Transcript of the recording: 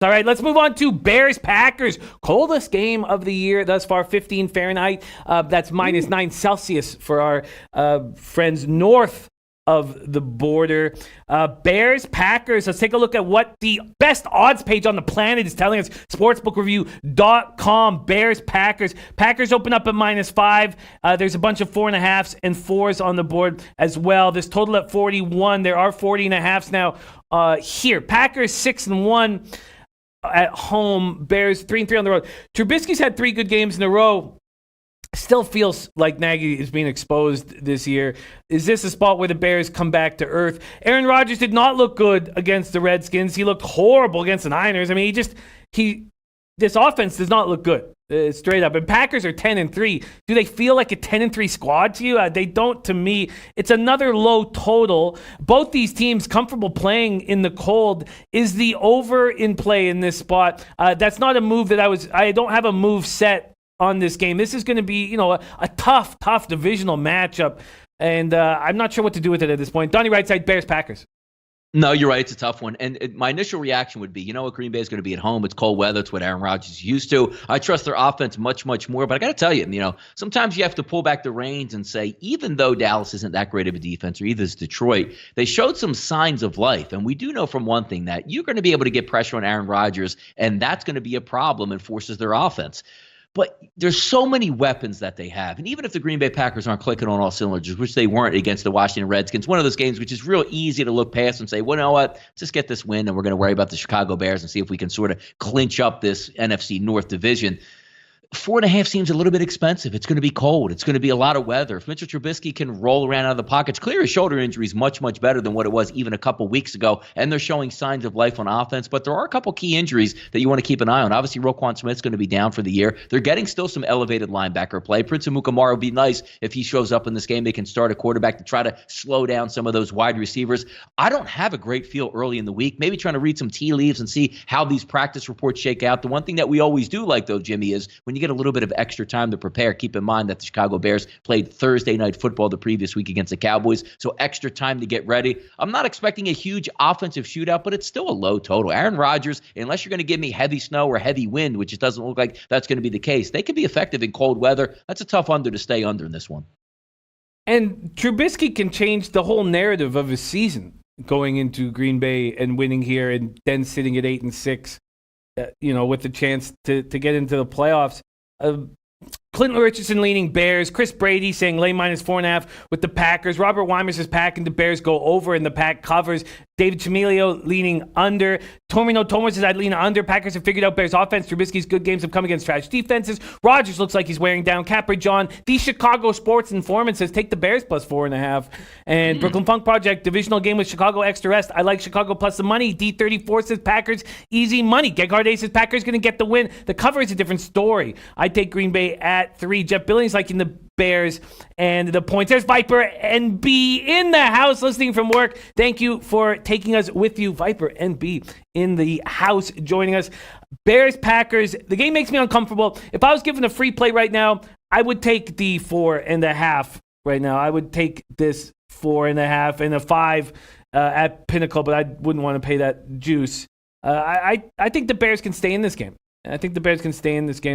All right, let's move on to Bears-Packers. Coldest game of the year thus far, 15 Fahrenheit. That's minus 9 Celsius for our friends north of the border. Bears-Packers. Let's take a look at what the best odds page on the planet is telling us. Sportsbookreview.com. Bears-Packers. Packers open up at minus 5. There's a bunch of 4.5s and 4s on the board as well. This total at 41. There are 40.5s now here. Packers 6-1. At home, Bears 3-3 on the road. Trubisky's had 3 good games in a row. Still feels like Nagy is being exposed this year. Is this a spot where the Bears come back to earth? Aaron Rodgers did not look good against the Redskins. He looked horrible against the Niners. I mean, this offense does not look good. Straight up. And Packers are 10-3. Do they feel like a 10-3 squad to you? They don't to me. It's another low total. Both these teams comfortable playing in the cold. Is the over in play in this spot? That's not a move that I don't have a move set on this game. This is going to be, a tough divisional matchup. And I'm not sure what to do with it at this point. Donnie right side, Bears-Packers. No, you're right. It's a tough one. And my initial reaction would be, what Green Bay is going to be at home. It's cold weather. It's what Aaron Rodgers is used to. I trust their offense much, much more. But I got to tell you, sometimes you have to pull back the reins and say, even though Dallas isn't that great of a defense, or either is Detroit, they showed some signs of life. And we do know from one thing that you're going to be able to get pressure on Aaron Rodgers, and that's going to be a problem and forces their offense. But there's so many weapons that they have. And even if the Green Bay Packers aren't clicking on all cylinders, which they weren't against the Washington Redskins, one of those games which is real easy to look past and say, well, you know what, just get this win and we're going to worry about the Chicago Bears and see if we can sort of clinch up this NFC North division. 4.5 seems a little bit expensive. It's going to be cold. It's going to be a lot of weather. If Mitchell Trubisky can roll around out of the pockets, clear his shoulder injury is much, much better than what it was even a couple weeks ago. And they're showing signs of life on offense. But there are a couple key injuries that you want to keep an eye on. Obviously, Roquan Smith's going to be down for the year. They're getting still some elevated linebacker play. Prince Amukamara would be nice if he shows up in this game. They can start a quarterback to try to slow down some of those wide receivers. I don't have a great feel early in the week. Maybe trying to read some tea leaves and see how these practice reports shake out. The one thing that we always do like, though, Jimmy, is when you get a little bit of extra time to prepare. Keep in mind that the Chicago Bears played Thursday night football the previous week against the Cowboys, so extra time to get ready. I'm not expecting a huge offensive shootout, but it's still a low total. Aaron Rodgers, unless you're going to give me heavy snow or heavy wind, which it doesn't look like that's going to be the case, they could be effective in cold weather. That's a tough under to stay under in this one. And Trubisky can change the whole narrative of his season going into Green Bay and winning here and then sitting at 8-6, with the chance to get into the playoffs. Clinton Richardson leaning Bears. Chris Brady saying lay minus 4.5 with the Packers. Robert Weimer says packing the Bears go over and the pack covers. David Chamilio leaning under. Tomino Tomer says I'd lean under. Packers have figured out Bears offense. Trubisky's good games have come against trash defenses. Rodgers looks like he's wearing down. Capri John, the Chicago Sports Informant, says take the Bears plus 4.5. And Brooklyn Funk Project, divisional game with Chicago extra rest. I like Chicago plus the money. D34 says Packers easy money. Gegard says Packers going to get the win. The cover is a different story. I take Green Bay at 3. Jeff Billings liking the Bears and the points. There's Viper NB in the house listening from work. Thank you for taking us with you. Viper NB in the house joining us. Bears Packers. The game makes me uncomfortable. If I was given a free play right now, I would take the 4.5 right now. I would take this 4.5 and a 5 at Pinnacle, but I wouldn't want to pay that juice. I think the Bears can stay in this game. I think the Bears can stay in this game.